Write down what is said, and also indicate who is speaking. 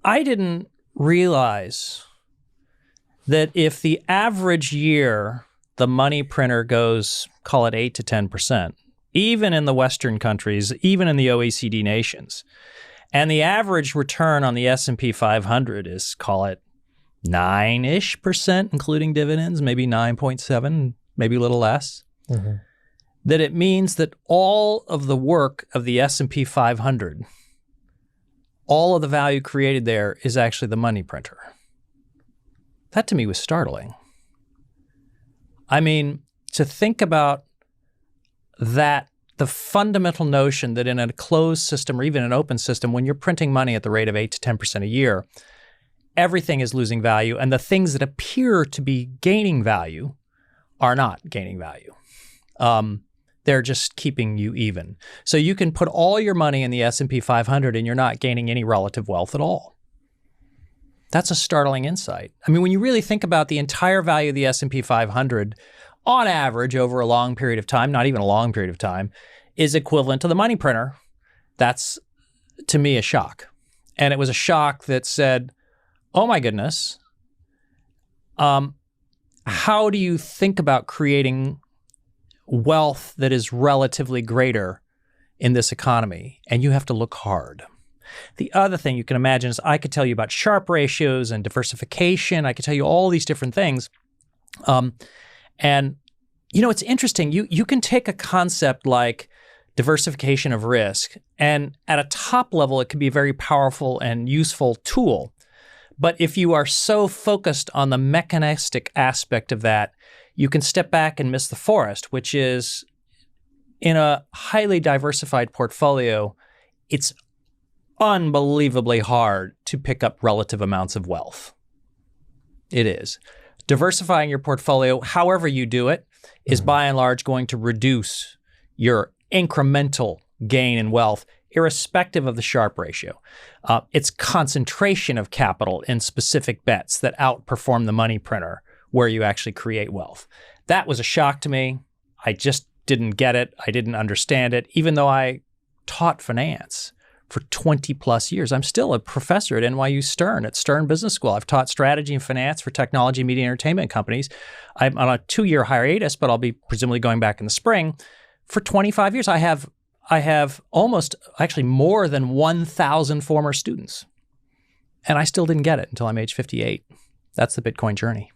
Speaker 1: I didn't realize that if the average year the money printer goes, call it 8 to 10%, even in the Western countries, even in the OECD nations, and the average return on the S&P 500 is, call it 9-ish%, including dividends, maybe 9.7, maybe a little less, that it means that all of the work of the S&P 500, all of the value created there is actually the money printer. That to me was startling. I mean, to think about that, the fundamental notion that in a closed system or even an open system, when you're printing money at the rate of 8 to 10% a year, everything is losing value, and the things that appear to be gaining value are not gaining value. They're just keeping you even. So you can put all your money in the S&P 500 and you're not gaining any relative wealth at all. That's a startling insight. I mean, when you really think about the entire value of the S&P 500, on average, over a long period of time, not even a long period of time, is equivalent to the money printer. That's, to me, a shock. And it was a shock that said, oh my goodness, how do you think about creating wealth that is relatively greater in this economy? And you have to look hard. The other thing you can imagine is I could tell you about Sharpe ratios and diversification. I could tell you all these different things. And, you know, it's interesting. You can take a concept like diversification of risk, and at a top level, it can be a very powerful and useful tool. But if you are so focused on the mechanistic aspect of that, you can step back and miss the forest, which is in a highly diversified portfolio, it's unbelievably hard to pick up relative amounts of wealth. It is. Diversifying your portfolio, however you do it, is by and large going to reduce your incremental gain in wealth, irrespective of the Sharpe ratio. It's concentration of capital in specific bets that outperform the money printer, where you actually create wealth. That was a shock to me. I just didn't get it. I didn't understand it. Even though I taught finance for 20 plus years. I'm still a professor at NYU Stern, at Stern Business School. I've taught strategy and finance for technology, media, and entertainment companies. I'm on a 2-year hiatus, but I'll be presumably going back in the spring. For 25 years, I have almost, actually more than 1,000 former students. And I still didn't get it until I'm age 58. That's the Bitcoin journey.